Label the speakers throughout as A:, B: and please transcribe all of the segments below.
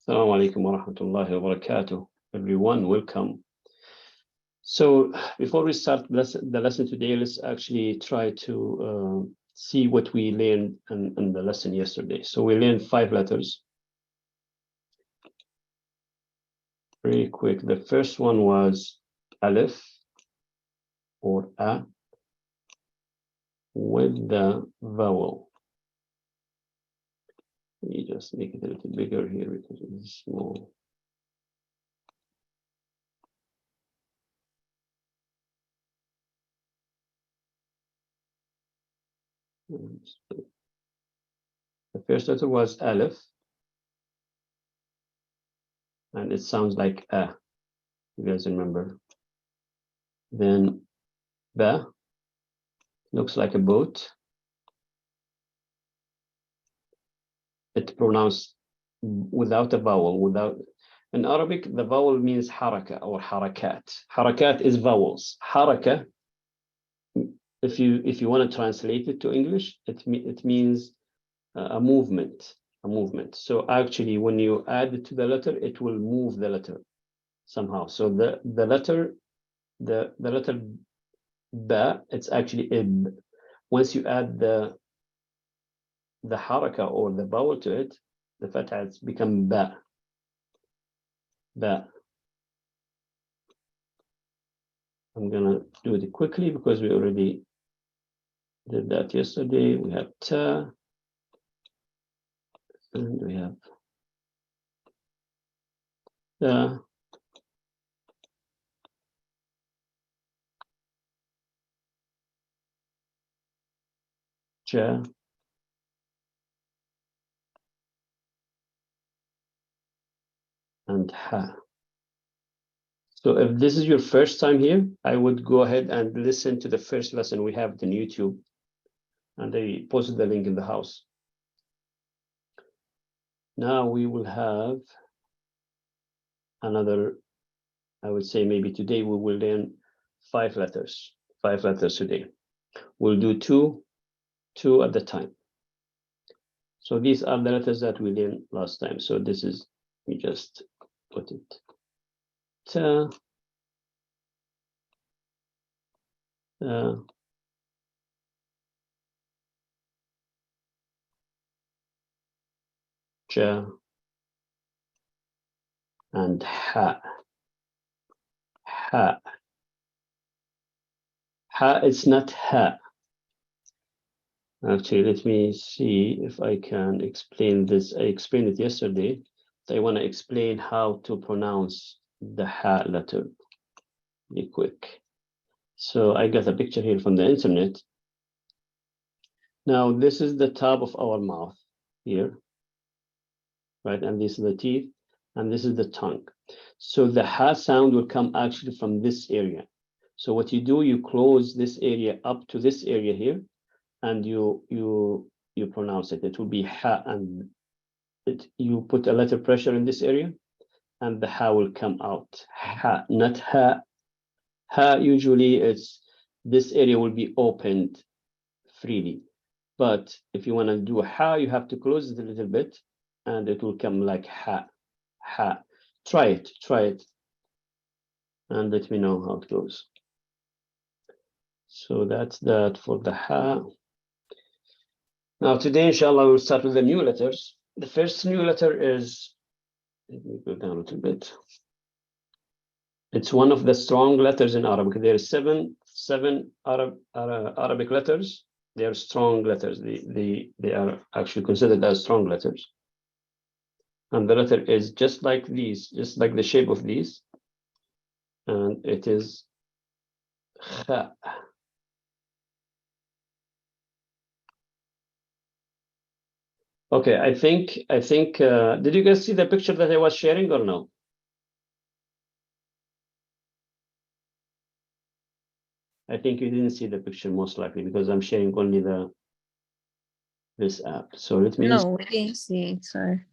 A: Assalamu alaikum wa rahmatullahi wa barakatuh. Everyone, welcome. So before we start the lesson today, let's actually try to see what we learned in the lesson yesterday. So we learned 5 letters. Very quick. The first one was Alif or A with the vowel. Let me just make it a little bigger here because it is small. The first letter was Alif, and it sounds like A. You guys remember? Then Ba looks like a boat. It's pronounced without a vowel. In Arabic, the vowel means haraka or harakat. Harakat is vowels. Haraka, if you want to translate it to English, it means a movement. So actually, when you add it to the letter, it will move the letter somehow. So the letter ba, it's actually ib. Once you add the haraka or the vowel to it, the fatha has become ba. Ba. I'm gonna do it quickly because we already did that yesterday. We have ta, and we have ta, ja, and ha. So if this is your first time here, I would go ahead and listen to the first lesson we have on YouTube, and I posted the link in the house. Now we will have another, I would say maybe today we will learn 5 letters today. We'll do two at the time. So these are the letters that we learned last time. So this is, we just put it. Ta, ja, and ha. Ha. Ha, it's not ha. Actually, let me see if I can explain this. I explained it yesterday. I want to explain how to pronounce the ha letter. Be quick. So I got a picture here from the internet. Now this is the top of our mouth here, right? And these are the teeth, and this is the tongue. So the ha sound will come actually from this area. So what you do, you close this area up to this area here, and you pronounce it. It will be ha, and you put a letter pressure in this area, and the ha will come out. Ha, not ha. Ha, usually it's this area will be opened freely. But if you want to do a ha, you have to close it a little bit, and it will come like ha, ha. Try it, and let me know how it goes. So that's that for the ha. Now today, inshallah, we'll start with the new letters. The first new letter is, let me go down a little bit. It's one of the strong letters in Arabic. There are seven Arabic letters. They are strong letters. They are actually considered as strong letters. And the letter is just like these, just like the shape of these. And it is kha. Okay, I think, did you guys see the picture that I was sharing or no? I think you didn't see the picture most likely because I'm sharing only this app. So let me.
B: No, we didn't see it, sorry.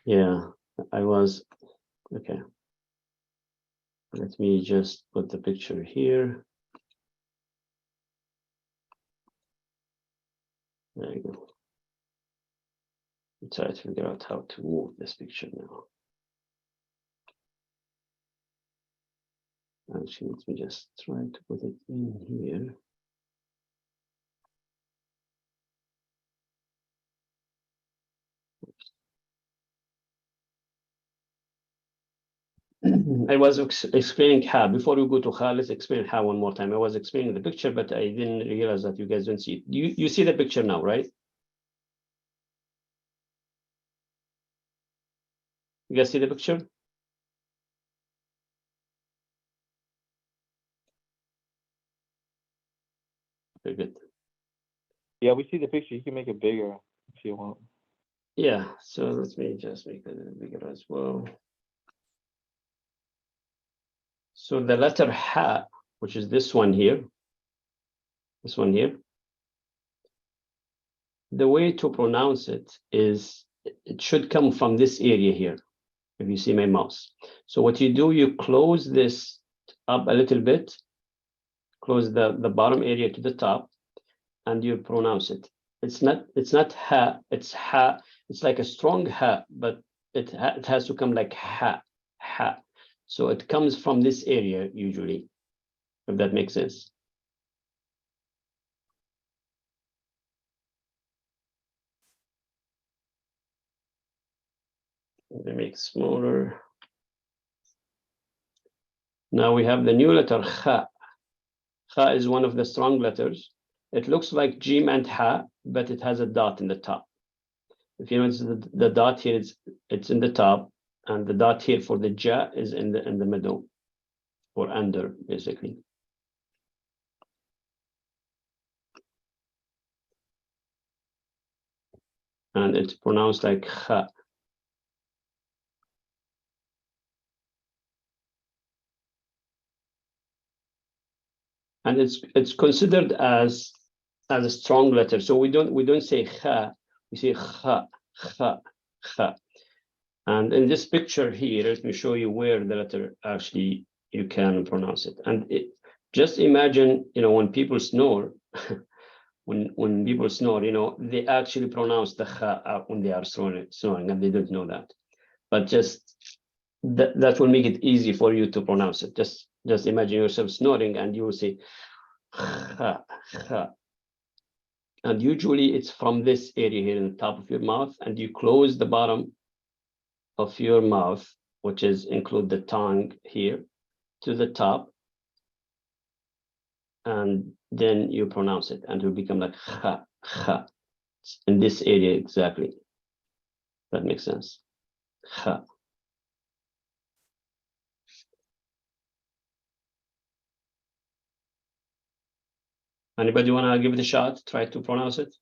A: Yeah, I was, okay. Let me just put the picture here. There you go. Try to figure out how to move this picture now. actually, let me just try to put it in here. I was explaining how, before we go to how, let's explain how one more time. I was explaining the picture, but I didn't realize that you guys don't see it. You see the picture now, right? You guys see the picture? Very good.
B: Yeah, we see the picture. You can make it bigger if you want.
A: Yeah, so let me just make it a little bigger as well. So the letter ha, which is this one here, the way to pronounce it is, it should come from this area here, if you see my mouse. So what you do, you close this up a little bit, close the bottom area to the top, and you pronounce it. It's not ha, it's ha. It's like a strong ha, but it has to come like ha, ha. So it comes from this area usually, if that makes sense. Let me make it smaller. Now we have the new letter kha. Kha is one of the strong letters. It looks like jim and ha, but it has a dot in the top. If you notice the dot here, it's in the top, and the dot here for the ja is in the middle, or under, basically. And it's pronounced like kha. And it's considered as a strong letter. So we don't say kha, we say kha, kha, kha. And in this picture here, let me show you where the letter actually you can pronounce it. And just imagine, when people snore, when people snore, they actually pronounce the kha when they are snoring, and they don't know that. But just that will make it easy for you to pronounce it. Just imagine yourself snoring, and you will say kha, kha. And usually it's from this area here in the top of your mouth, and you close the bottom of your mouth, which is include the tongue here, to the top, and then you pronounce it, and it will become like kha, kha. In this area exactly. That makes sense. Kha. Anybody want to give it a shot? Try to pronounce it.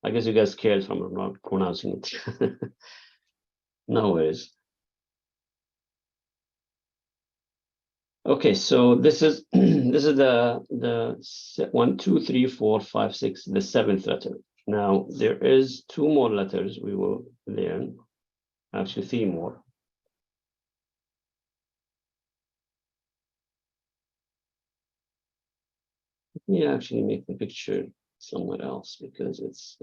A: I guess you guys scared from not pronouncing it. No worries. Okay, so this is this is the 1, 2, 3, 4, 5, 6, the 7th letter. Now there is 2 more letters we will learn, actually 3 more. Let me actually make the picture somewhere else, because it's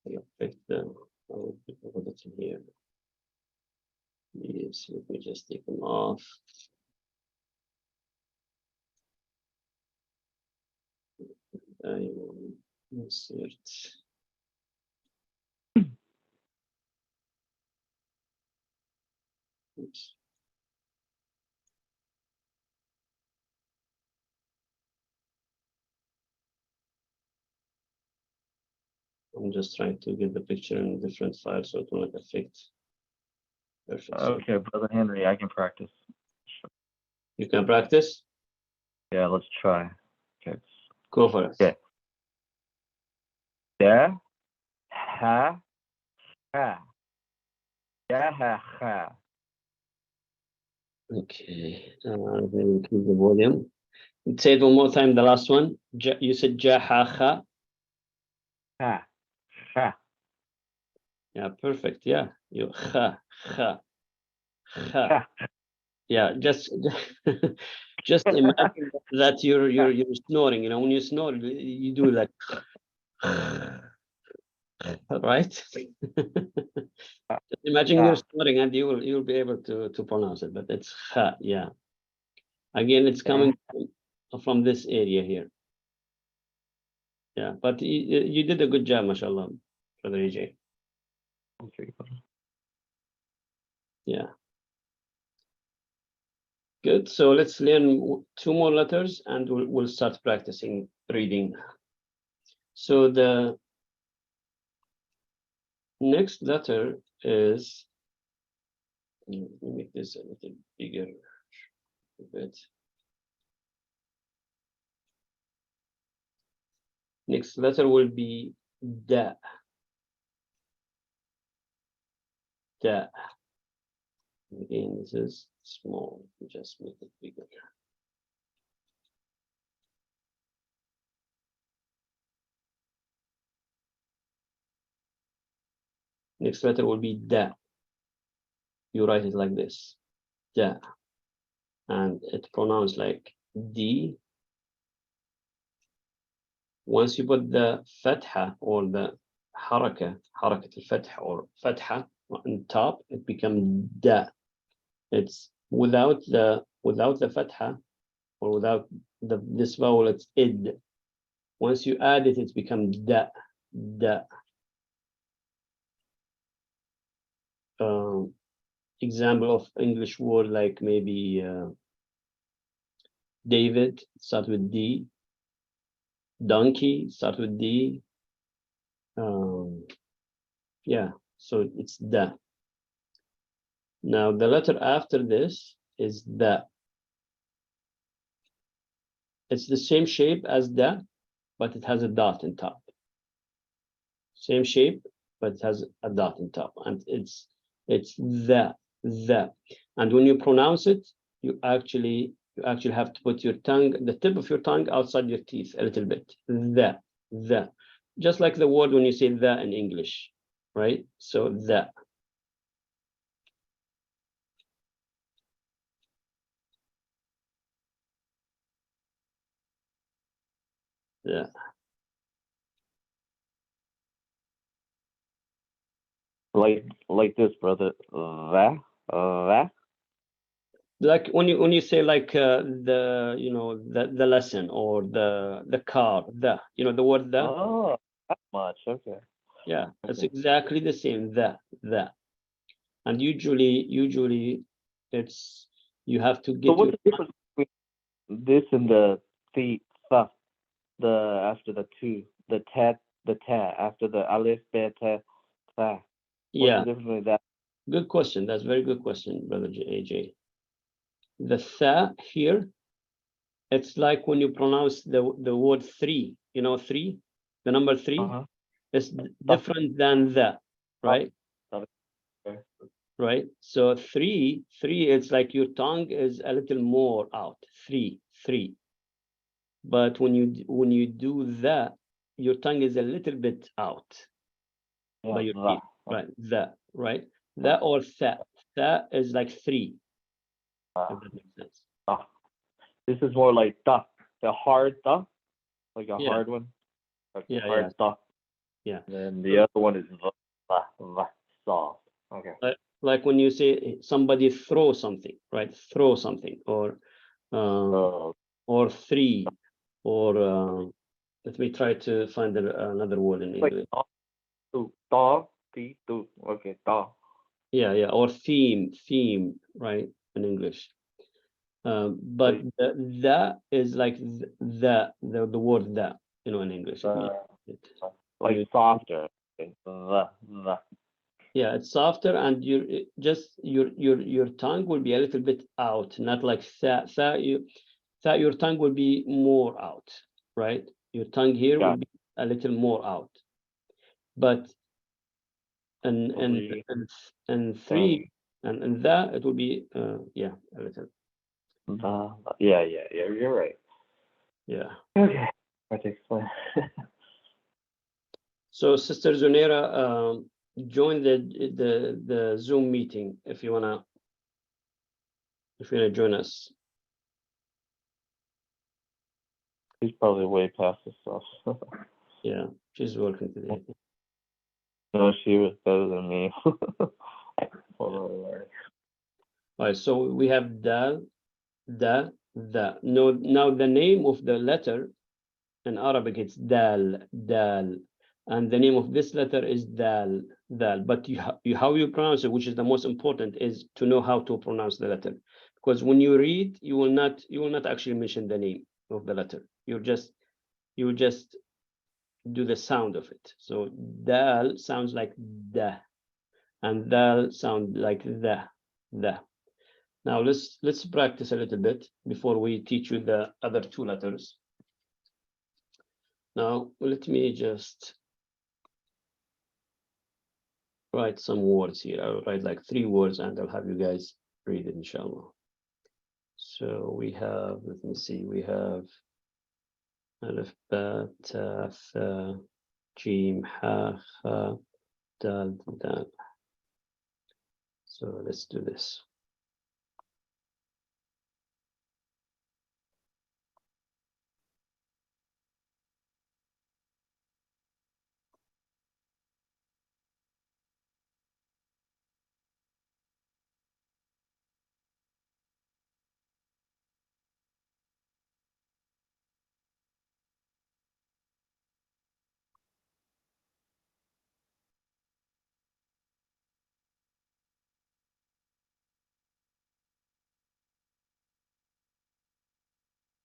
A: I'll put it in here. Yes, let me just take them off. I will insert. Oops. I'm just trying to get the picture in a different file so it will not affect. Perfect.
B: Okay, Brother Henry, I can practice.
A: You can practice?
B: Yeah, let's try. Okay.
A: Go for it.
B: Okay. Da, ha, ha. Da, ha, ha.
A: Okay. Let me increase the volume. Say it one more time, the last one. You said ja, ha, ha.
B: Ha, ha.
A: Yeah, perfect. Yeah, you ha. Yeah, just imagine that you're snoring. You know, when you snore, you do that, right? Just imagine you're snoring, and you'll be able to pronounce it. But it's ha. Yeah. Again, it's coming from this area here. Yeah, but you did a good job, mashallah, brother AJ.
B: Okay.
A: Yeah. Good. So let's learn two more letters, and we'll start practicing reading. So the next letter is, let me make this a little bigger a bit. Next letter will be da. Da. Again, this is small. Just make it bigger. Next letter will be da. You write it like this, da, and it's pronounced like D. Once you put the fatha or the harakat al-fatha or fatha on top, it becomes da. It's without the fatha or without this vowel, it's id. Once you add it, it's become da. Example of English word like maybe David, start with D. Donkey, start with D. Yeah, so it's da. Now the letter after this is da. It's the same shape as da, but it has a dot in top. Same shape, but it has a dot in top, and it's the. And when you pronounce it, you actually have to put your tongue, the tip of your tongue, outside your teeth a little bit. The, just like the word when you say the in English, right? So the. Yeah.
B: Like this, brother. That.
A: Like when you say like the the lesson or the car, the word the.
B: Oh, that much. Okay.
A: Yeah, it's
B: Okay.
A: exactly the same, the. And usually it's, you have to
B: So
A: get your,
B: what's the difference between this and the after the two, the ta after the alif, beta, ta? What's
A: yeah,
B: the difference between that?
A: good question. That's very good question, brother AJ. The tha here, it's like when you pronounce the word three, three, the number three
B: Uh-huh.
A: is
B: Stop.
A: different than the,
B: Stop.
A: right?
B: Stop. Okay.
A: Right? So three, it's like your tongue is a little more out. Three. But when you do that, your tongue is a little bit out by
B: Yeah.
A: your
B: That.
A: teeth. Right? Right? That or tha. Tha is like three, if that makes sense.
B: Da. This is more like da, the hard da, like a
A: Yeah,
B: hard one, like
A: yeah,
B: hard da.
A: yeah.
B: And then the other one is soft. Okay.
A: Like when you say somebody throw something, right? Throw something, or
B: Uh,
A: three, or let me try to find another word in
B: like
A: English.
B: tu. Okay, da.
A: Yeah, or theme, right, in English. But the is like the word the, in English. It means it. When
B: Like
A: you,
B: softer. Okay. The.
A: yeah, it's softer, and your tongue will be a little bit out, not like your tongue will be more out, right? Your tongue here will
B: Got
A: be a little more out, but and and
B: three.
A: and, and three and that it will be yeah, a little.
B: Yeah. You're right.
A: Yeah.
B: Okay. Hard to explain.
A: So Sister Zunaira, join the Zoom meeting if you wanna join us.
B: He's probably way past his stuff.
A: Yeah, she's working today.
B: No, she was better than me.
A: All right, so we have dal, da, da. No, now the name of the letter in Arabic it's dal, dal, and the name of this letter is dal, dal. But how you pronounce it, which is the most important, is to know how to pronounce the letter. Because when you read, you will not actually mention the name of the letter. You will just do the sound of it. So dal sounds like da, and dal sound like the. Now let's practice a little bit before we teach you the other two letters. Now let me just write some words here. I'll write like 3 words and I'll have you guys read it, inshallah. So we have, let me see, we have alif, ba, ta, tha, jim, ha, kha, dal, dal. So let's do this.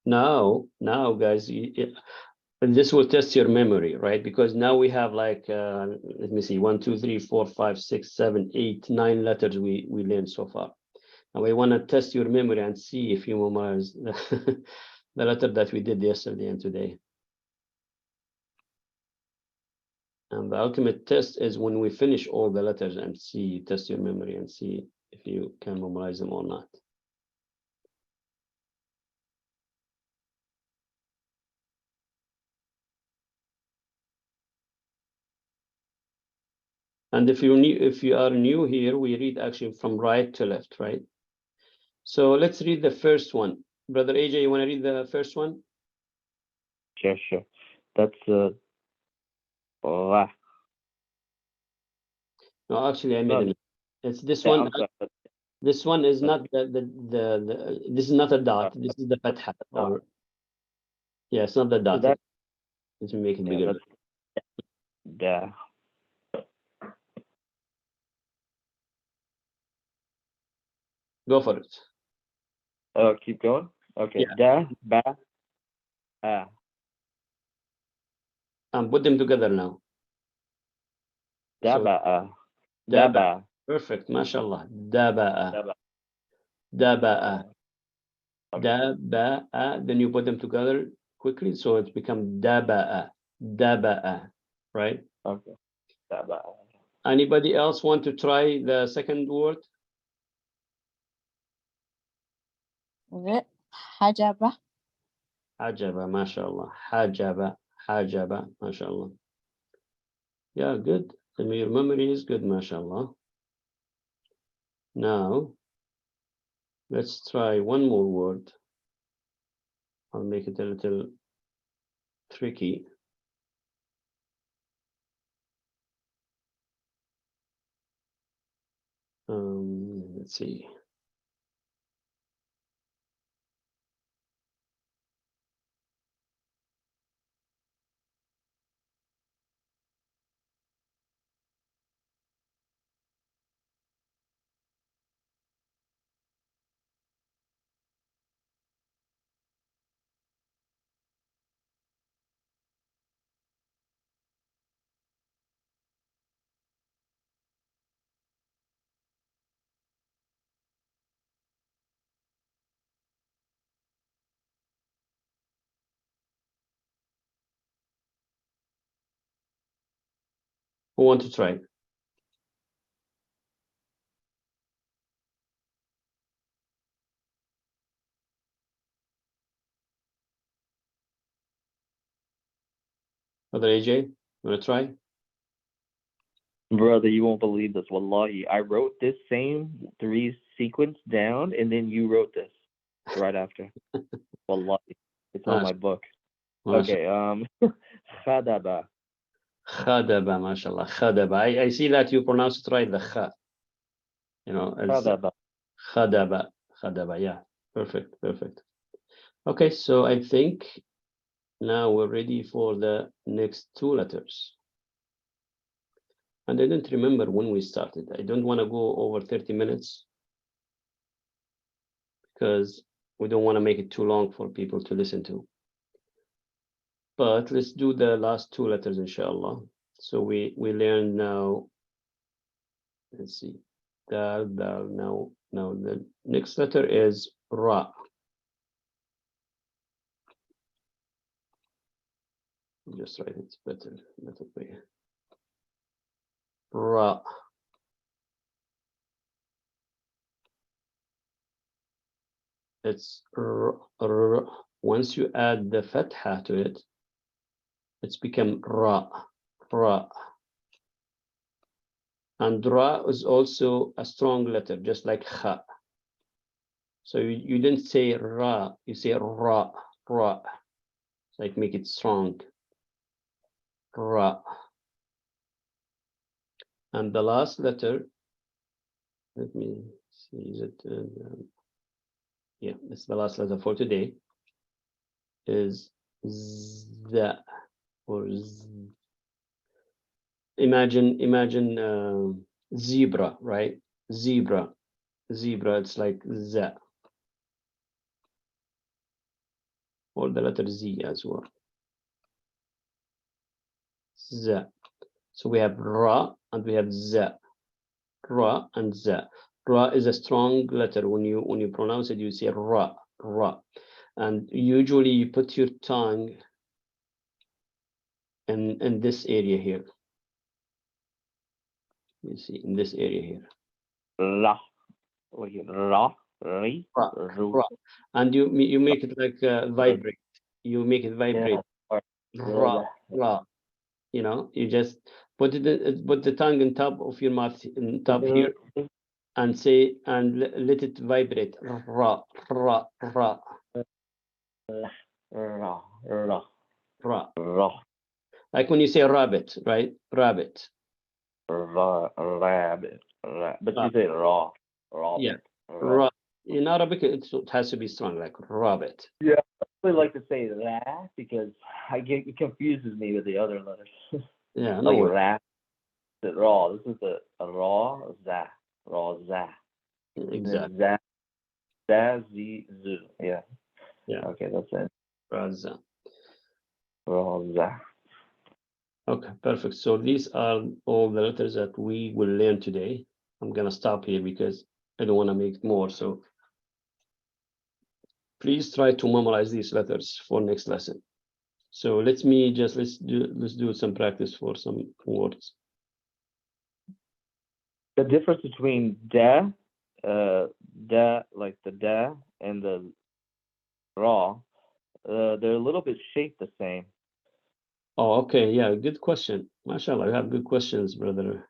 A: Now guys, and this will test your memory, right? Because now we have like, let me see, 1, 2, 3, 4, 5, 6, 7, 8, 9 letters we learned so far. Now we want to test your memory and see if you memorize the letter that we did yesterday and today. And the ultimate test is when we finish all the letters and test your memory and see if you can memorize them or not. And if you are new here, we read actually from right to left, right? So let's read the first one. Brother AJ, you want to read the first one?
B: Sure. That's la.
A: No, actually, I made
B: No,
A: it. It's this
B: yeah,
A: one.
B: I'm sorry.
A: This one is not this is not a dot. This is the fatha.
B: No.
A: Or yeah, it's not the
B: So
A: dot.
B: that,
A: Let's make it
B: yeah,
A: bigger.
B: that's da.
A: Go for it.
B: Oh, keep going. Okay,
A: Yeah.
B: da, ba, ah.
A: And put them together now.
B: Da,
A: So
B: ba, ah. Da,
A: daba.
B: ba.
A: Perfect. MashaAllah. Daba'a.
B: Da, ba.
A: Daba'a.
B: Okay.
A: Daba'a. Then you put them together quickly, so it's become daba'a. Daba'a. Right?
B: Okay. Da, ba.
A: Anybody else want to try the second word?
C: Hajaba.
A: Hajaba, mashallah. Hajaba, hajaba, mashallah. Yeah, good. I mean, your memory is good, mashallah. Now, let's try one more word. I'll make it a little tricky. Let's see. Who want to try? Brother AJ, you want to try?
B: Brother, you won't believe this. Wallahi, I wrote this same 3 sequence down, and then you wrote this right after. Wallahi, it's on my book. Okay. Khadaba.
A: Khadaba, mashallah. Khadaba. I see that you pronounce it right, the kha. You know, it's
B: Khadaba.
A: khadaba. Khadaba, yeah. Perfect, perfect. Okay, so I think now we're ready for the next 2 letters. And I don't remember when we started. I don't want to go over 30 minutes because we don't want to make it too long for people to listen to. But let's do the last 2 letters, inshallah. So we learned now, let's see, dal, dal. Now the next letter is ra. Just write it better way. Ra. It's once you add the fatha to it, it's become ra, ra. And ra is also a strong letter, just like kha. So you didn't say ra, you say ra, ra. It's like make it strong. Ra. And the last letter, let me see, is it? Yeah, it's the last letter for today. Is za or z. Imagine zebra, right? Zebra, it's like za, or the letter z as well. Za. So we have ra and we have za. Ra and za. Ra is a strong letter. When you pronounce it, you say ra, ra. And usually you put your tongue in this area here. You see, in this area here.
B: La. Ra. Ri.
A: Ra, ra. And you make it like vibrate. You make it vibrate.
B: Yeah.
A: Ra, ra. You know, you just put the tongue on top of your mouth, in top here, and say, and let it vibrate. Ra, ra, ra.
B: Ra. Ra.
A: Ra.
B: Ra.
A: Like when you say rabbit, right? Rabbit.
B: Rabbit. But you say raw.
A: Yeah. Ra. In Arabic, it has to be strong, like rabbit.
B: Yeah, I really like to say that because it confuses me with the other letters.
A: Yeah, no
B: Like
A: worries.
B: rat, the raw. This is the raw za. Raw za.
A: Exactly.
B: Za. Za z z. Yeah.
A: Yeah.
B: Okay, that's it.
A: Raza.
B: Raw za.
A: Okay, perfect. So these are all the letters that we will learn today. I'm gonna stop here because I don't want to make more. So please try to memorize these letters for next lesson. So let's do some practice for some words.
B: The difference between da, like the da and the raw, they're a little bit shaped the same.
A: Oh, okay, yeah, good question. MashaAllah, you have good questions, brother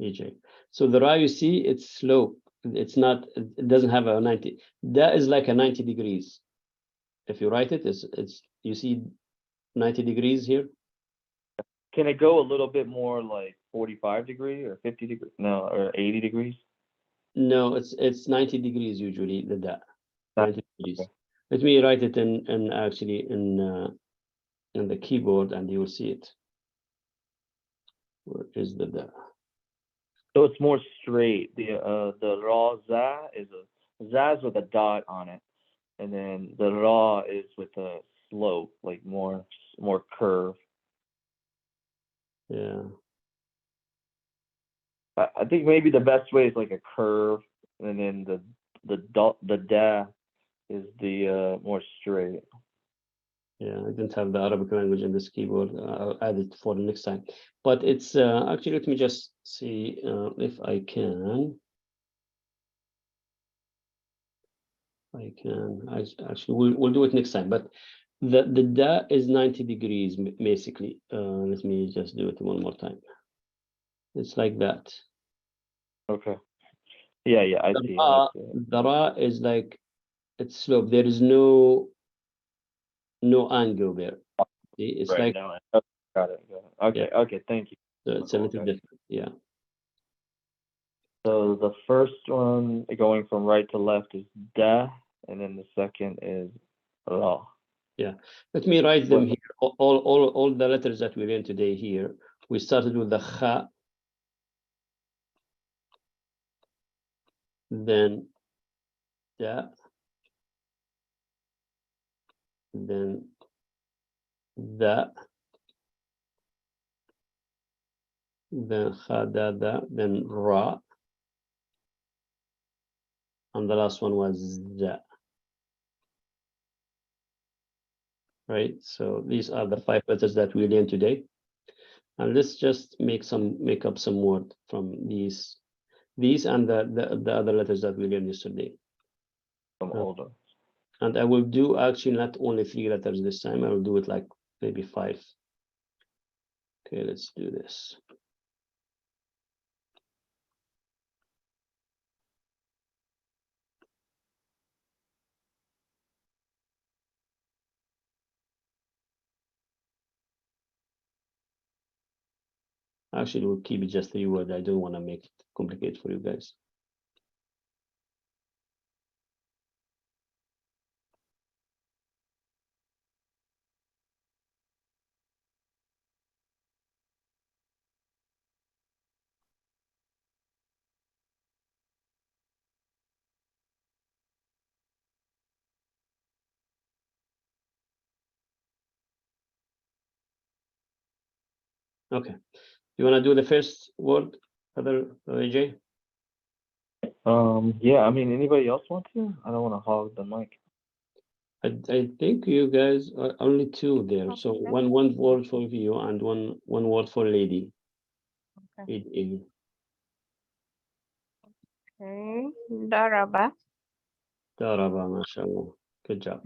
A: EJ. So the ra, you see, it's slow. It's not. It doesn't have a 90. That is like a 90 degrees. If you write it, it's you see 90 degrees here.
B: Can it go a little bit more like 45 degree or 50 degree? No, or 80 degrees?
A: No, it's 90 degrees usually. The 90 degrees.
B: Okay.
A: Let me write it in actually in the keyboard, and you will see it. Where is the da?
B: So it's more straight. The raw za is with a dot on it, and then the raw is with a slope, like more curve.
A: Yeah.
B: I think maybe the best way is like a curve, and then the da is the more straight.
A: Yeah, I didn't have the Arabic language in this keyboard. I'll add it for the next time. But it's actually, let me just see if I can. Actually, we'll do it next time. But the da is 90 degrees basically. Let me just do it one more time. It's like that.
B: Okay. Yeah, yeah, I see it. I
A: Ra,
B: see it.
A: the Ra is like it's slope. There is no angle there. See, it's
B: Right
A: like
B: now. Okay, got it. Got it.
A: yeah.
B: Okay, okay, thank you.
A: So it's a little
B: Okay.
A: different. Yeah.
B: So the first one going from right to left is da, and then the second is ra.
A: Yeah. Let me write them
B: What?
A: here. All the letters that we learned today here. We started with the kha, then da, then da, then kha, da, then ra, and the last one was da. Right. So these are the 5 letters that we learned today. And let's just make up some word from these and the other letters that we learned yesterday.
B: Some older.
A: And I will do actually not only 3 letters this time. I will do it like maybe 5. Okay, let's do this. Actually, we'll keep it just 3 words. I don't want to make it complicated for you guys. Okay. You want to do the first word, other AJ?
B: Yeah, I mean, anybody else want to? I don't want to hog the mic.
A: I think you guys are only 2 there. So
C: Okay.
A: one word for you and one word for lady.
C: Okay. Okay. Daraba.
A: Daraba, mashallah. Good job.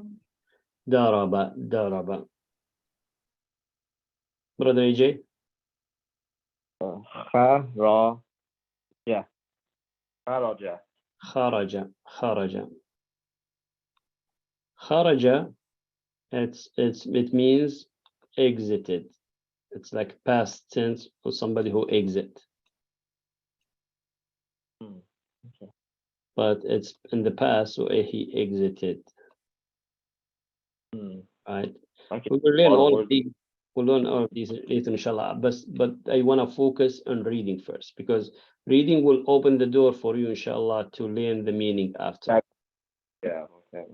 A: Daraba. Brother AJ?
B: Kha, ra, yeah. Kharaja.
A: Kharaja. Kharaja, it means exited. It's like past tense for somebody who exit.
B: Okay.
A: But it's in the past, so he exited. Right?
B: Okay.
A: We will learn
B: A lot of
A: all of
B: words.
A: these. We'll learn all of these later, inshallah. But I want to focus on reading first, because reading will open the door for you, inshallah, to learn the meaning after.
B: Yeah, okay.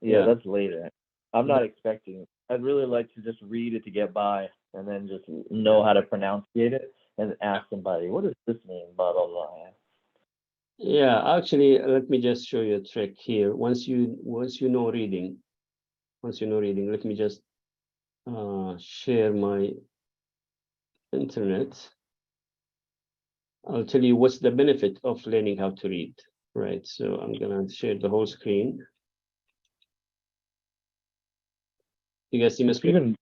A: Yeah.
B: That's later. I'm not expecting. I'd really like to just read it to get by, and then just know how to pronunciate it, and ask somebody, "What does this mean?" Blah blah blah.
A: Yeah, actually, let me just show you a trick here. Once you know reading, let me just share my internet. I'll tell you what's the benefit of learning how to read. Right, so I'm gonna share the whole screen. You guys see my screen?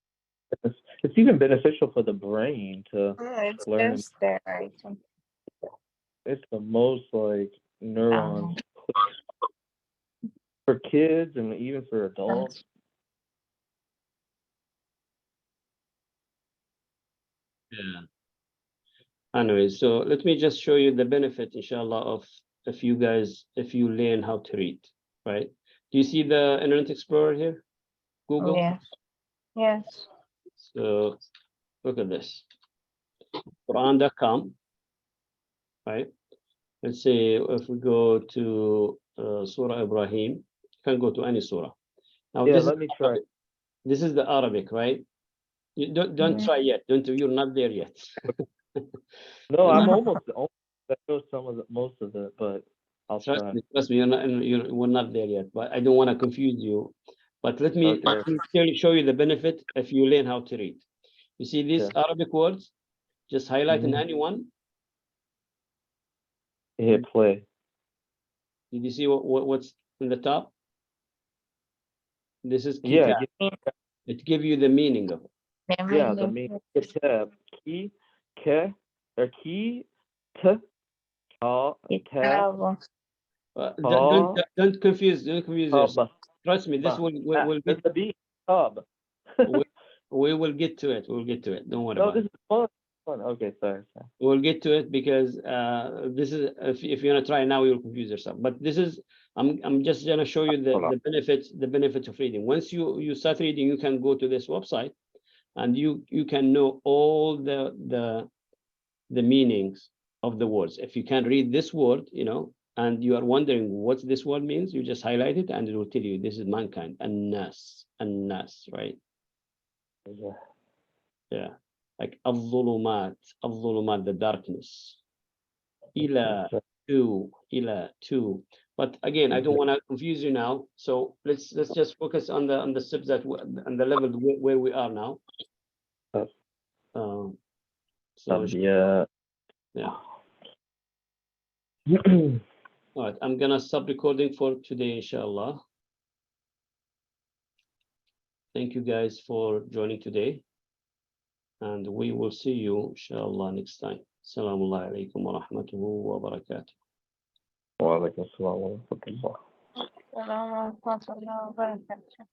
B: It's even beneficial for the brain to
C: It's
B: learn.
C: just there, I think.
B: It's the most like neurons for kids and even for adults.
A: Yeah. Anyway, so let me just show you the benefit, inshallah, of if you learn how to read, right? Do you see the Internet Explorer here? Google?
C: Yes. Yes.
A: So look at this. Quran.com, right? Let's say if we go to Surah Ibrahim, you can go to any surah. Now
B: Yeah,
A: this
B: let me try.
A: This is the Arabic, right? You don't try yet. You're not there yet.
B: No, I'm almost. I know most of it, but I'll
A: Trust
B: try.
A: me, we're not there yet. But I don't want to confuse you. But let me show you the benefit if you learn how to read. You see these Arabic words? Just highlight in any one.
B: Hit play.
A: Did you see what's in the top? This is kitab.
B: Yeah.
A: It gives you the meaning of it.
B: Yeah, the meaning. Kitab. Ki, ke, or ki, ta, ta,
C: كتاب.
A: Don't confuse yourself.
B: tab.
A: Trust me, this will
B: There's
A: get,
B: the B, tab.
A: we will get to it. We'll get to it. Don't worry
B: No,
A: about
B: this
A: it.
B: is fun. Fun. Okay, sorry.
A: We'll get to it because this is, if you're gonna try now, you'll confuse yourself. But this is, I'm just gonna show you the benefits of reading. Once you start reading, you can go to this website, and you can know all the meanings of the words. If you can read this word, and you are wondering what this word means, you just highlight it, and it will tell you this is mankind, and nas, right? Yeah, like الظلمات, the darkness. Ila, to. But again, I don't want to confuse you now. So let's just focus on the steps on the level where we are now. So
B: yeah.
A: All right, I'm gonna stop recording for today, inshallah. Thank you guys for joining today, and we will see you, inshallah, next time. Assalamu alaikum wa rahmatullahi wa barakatuh.
B: Wa alaikum assalam wa rahmatullah.
C: السلام ورحمة الله وبركاته.